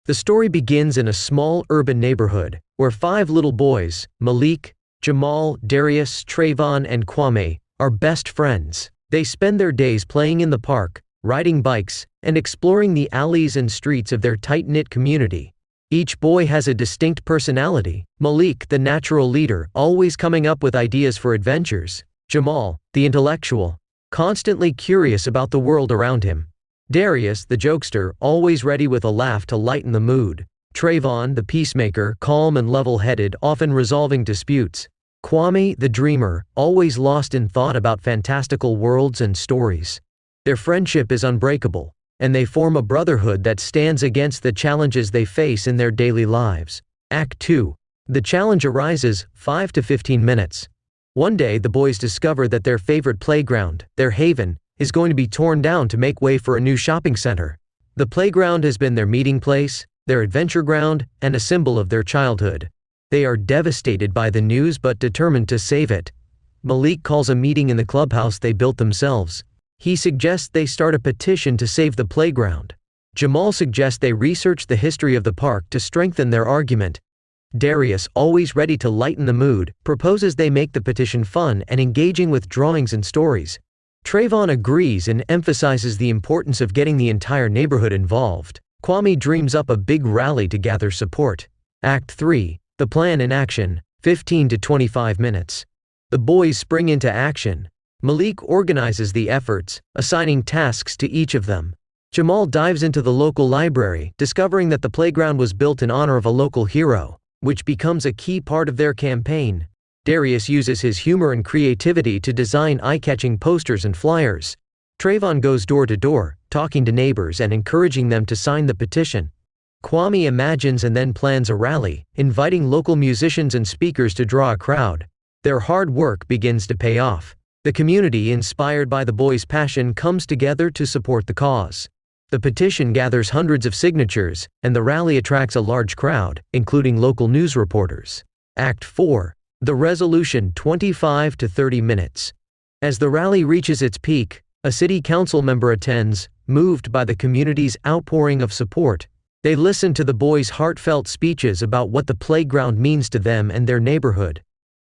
The story begins in a small urban neighborhood, where 5 little boys, Malik, Jamal, Darius, Trayvon, and Kwame, are best friends. They spend their days playing in the park, riding bikes, and exploring the alleys and streets of their tight-knit community. Each boy has a distinct personality. Malik, the natural leader, always coming up with ideas for adventures. Jamal, the intellectual, constantly curious about the world around him. Darius, the jokester, always ready with a laugh to lighten the mood. Trayvon, the peacemaker, calm and level-headed, often resolving disputes. Kwame, the dreamer, always lost in thought about fantastical worlds and stories. Their friendship is unbreakable, and they form a brotherhood that stands against the challenges they face in their daily lives. Act 2. The challenge arises, 5 to 15 minutes. One day the boys discover that their favorite playground, their haven, is going to be torn down to make way for a new shopping center. The playground has been their meeting place, their adventure ground, and a symbol of their childhood. They are devastated by the news but determined to save it. Malik calls a meeting in the clubhouse they built themselves. He suggests they start a petition to save the playground. Jamal suggests they research the history of the park to strengthen their argument. Darius, always ready to lighten the mood, proposes they make the petition fun and engaging with drawings and stories. Trayvon agrees and emphasizes the importance of getting the entire neighborhood involved. Kwame dreams up a big rally to gather support. Act 3. The plan in action, 15 to 25 minutes. The boys spring into action. Malik organizes the efforts, assigning tasks to each of them. Jamal dives into the local library, discovering that the playground was built in honor of a local hero, which becomes a key part of their campaign. Darius uses his humor and creativity to design eye-catching posters and flyers. Trayvon goes door to door, talking to neighbors and encouraging them to sign the petition. Kwame imagines and then plans a rally, inviting local musicians and speakers to draw a crowd. Their hard work begins to pay off. The community, inspired by the boys' passion, comes together to support the cause. The petition gathers hundreds of signatures, and the rally attracts a large crowd, including local news reporters. Act 4. The resolution, 25 to 30 minutes. As the rally reaches its peak, a city council member attends, moved by the community's outpouring of support. They listen to the boys' heartfelt speeches about what the playground means to them and their neighborhood.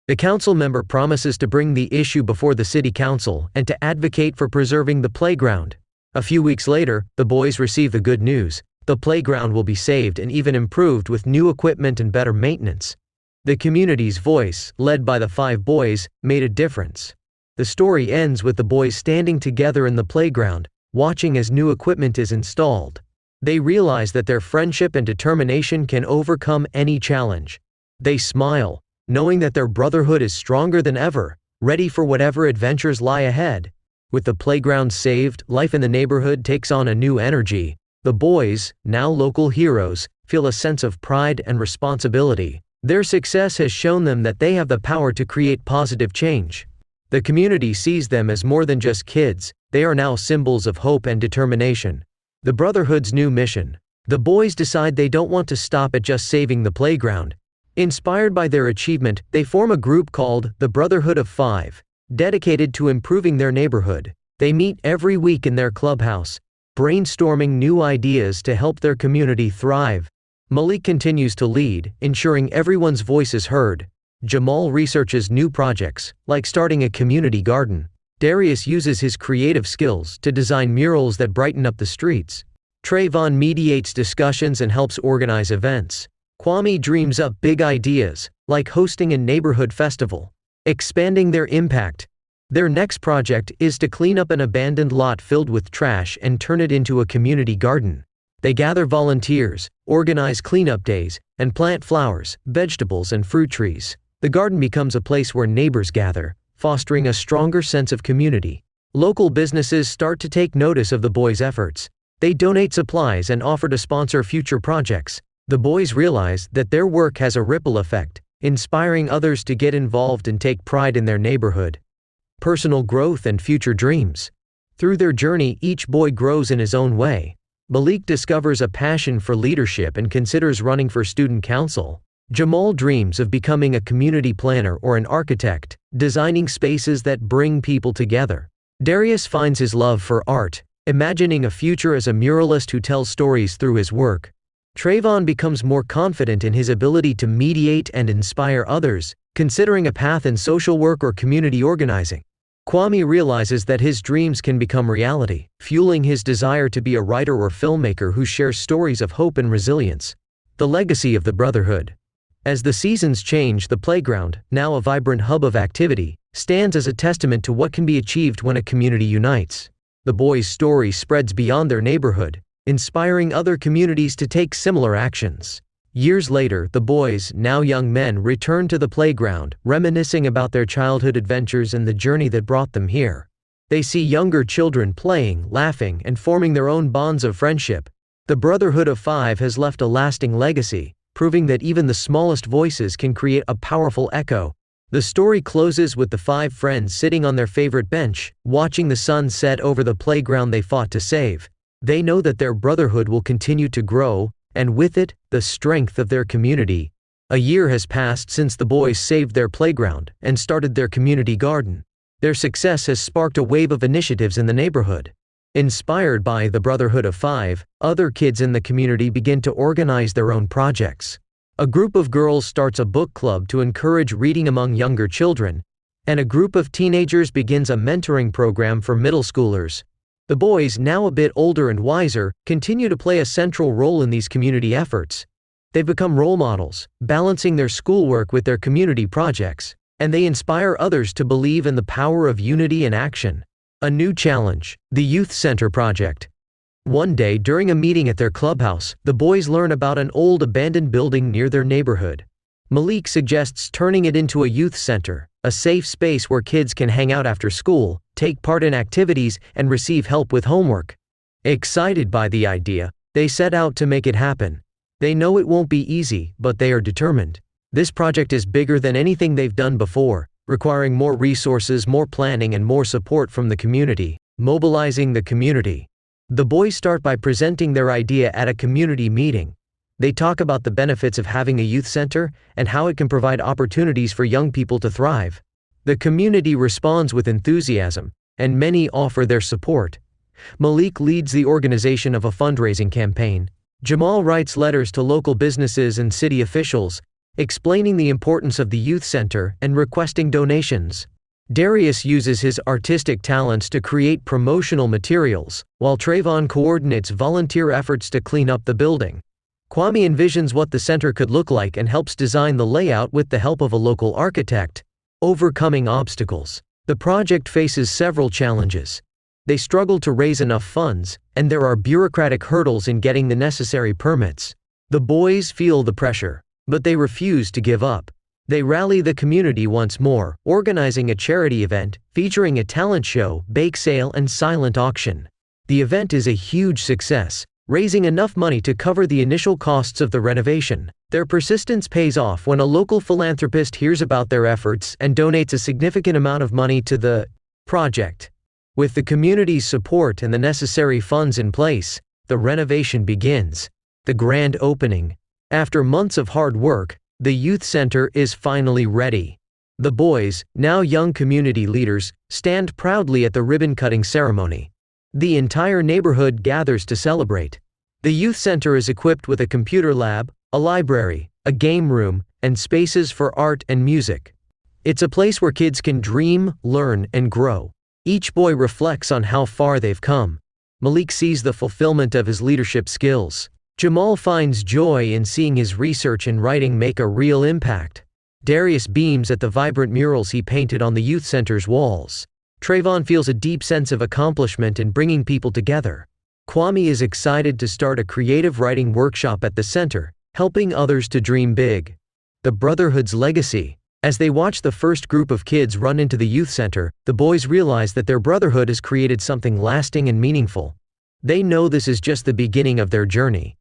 The council member promises to bring the issue before the city council and to advocate for preserving the playground. A few weeks later, the boys receive the good news. The playground will be saved and even improved with new equipment and better maintenance. The community's voice, led by the 5 boys, made a difference. The story ends with the boys standing together in the playground, watching as new equipment is installed. They realize that their friendship and determination can overcome any challenge. They smile, knowing that their brotherhood is stronger than ever, ready for whatever adventures lie ahead. With the playground saved, life in the neighborhood takes on a new energy. The boys, now local heroes, feel a sense of pride and responsibility. Their success has shown them that they have the power to create positive change. The community sees them as more than just kids. They are now symbols of hope and determination. The Brotherhood's new mission. The boys decide they don't want to stop at just saving the playground. Inspired by their achievement, they form a group called the Brotherhood of 5, dedicated to improving their neighborhood. They meet every week in their clubhouse, brainstorming new ideas to help their community thrive. Malik continues to lead, ensuring everyone's voice is heard. Jamal researches new projects, like starting a community garden. Darius uses his creative skills to design murals that brighten up the streets. Trayvon mediates discussions and helps organize events. Kwame dreams up big ideas, like hosting a neighborhood festival, expanding their impact. Their next project is to clean up an abandoned lot filled with trash and turn it into a community garden. They gather volunteers, organize cleanup days, and plant flowers, vegetables, and fruit trees. The garden becomes a place where neighbors gather, fostering a stronger sense of community. Local businesses start to take notice of the boys' efforts. They donate supplies and offer to sponsor future projects. The boys realize that their work has a ripple effect, inspiring others to get involved and take pride in their neighborhood. Personal growth and future dreams. Through their journey, each boy grows in his own way. Malik discovers a passion for leadership and considers running for student council. Jamal dreams of becoming a community planner or an architect, designing spaces that bring people together. Darius finds his love for art, imagining a future as a muralist who tells stories through his work. Trayvon becomes more confident in his ability to mediate and inspire others, considering a path in social work or community organizing. Kwame realizes that his dreams can become reality, fueling his desire to be a writer or filmmaker who shares stories of hope and resilience. The legacy of the brotherhood. As the seasons change, the playground, now a vibrant hub of activity, stands as a testament to what can be achieved when a community unites. The boys' story spreads beyond their neighborhood, inspiring other communities to take similar actions. Years later, the boys, now young men, return to the playground, reminiscing about their childhood adventures and the journey that brought them here. They see younger children playing, laughing, and forming their own bonds of friendship. The Brotherhood of Five has left a lasting legacy, proving that even the smallest voices can create a powerful echo. The story closes with the five friends sitting on their favorite bench, watching the sun set over the playground they fought to save. They know that their brotherhood will continue to grow, and with it, the strength of their community. A year has passed since the boys saved their playground and started their community garden. Their success has sparked a wave of initiatives in the neighborhood. Inspired by the Brotherhood of Five, other kids in the community begin to organize their own projects. A group of girls starts a book club to encourage reading among younger children, and a group of teenagers begins a mentoring program for middle schoolers. The boys, now a bit older and wiser, continue to play a central role in these community efforts. They've become role models, balancing their schoolwork with their community projects, and they inspire others to believe in the power of unity and action. A new challenge, the Youth Center Project. One day, during a meeting at their clubhouse, the boys learn about an old abandoned building near their neighborhood. Malik suggests turning it into a youth center, a safe space where kids can hang out after school, take part in activities, and receive help with homework. Excited by the idea, they set out to make it happen. They know it won't be easy, but they are determined. This project is bigger than anything they've done before, requiring more resources, more planning, and more support from the community. Mobilizing the community. The boys start by presenting their idea at a community meeting. They talk about the benefits of having a youth center and how it can provide opportunities for young people to thrive. The community responds with enthusiasm, and many offer their support. Malik leads the organization of a fundraising campaign. Jamal writes letters to local businesses and city officials, explaining the importance of the youth center and requesting donations. Darius uses his artistic talents to create promotional materials, while Trayvon coordinates volunteer efforts to clean up the building. Kwame envisions what the center could look like and helps design the layout with the help of a local architect. Overcoming obstacles. The project faces several challenges. They struggle to raise enough funds, and there are bureaucratic hurdles in getting the necessary permits. The boys feel the pressure, but they refuse to give up. They rally the community once more, organizing a charity event, featuring a talent show, bake sale, and silent auction. The event is a huge success, raising enough money to cover the initial costs of the renovation. Their persistence pays off when a local philanthropist hears about their efforts and donates a significant amount of money to the project. With the community's support and the necessary funds in place, the renovation begins. The grand opening. After months of hard work, the youth center is finally ready. The boys, now young community leaders, stand proudly at the ribbon-cutting ceremony. The entire neighborhood gathers to celebrate. The youth center is equipped with a computer lab, a library, a game room, and spaces for art and music. It's a place where kids can dream, learn, and grow. Each boy reflects on how far they've come. Malik sees the fulfillment of his leadership skills. Jamal finds joy in seeing his research and writing make a real impact. Darius beams at the vibrant murals he painted on the youth center's walls. Trayvon feels a deep sense of accomplishment in bringing people together. Kwame is excited to start a creative writing workshop at the center, helping others to dream big. The Brotherhood's legacy. As they watch the first group of kids run into the youth center, the boys realize that their brotherhood has created something lasting and meaningful. They know this is just the beginning of their journey.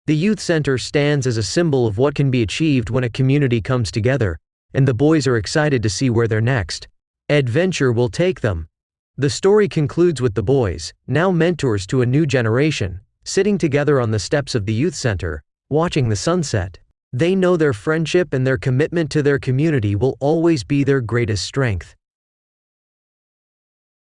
The youth center stands as a symbol of what can be achieved when a community comes together, and the boys are excited to see where their next adventure will take them. The story concludes with the boys, now mentors to a new generation, sitting together on the steps of the youth center, watching the sunset. They know their friendship and their commitment to their community will always be their greatest strength.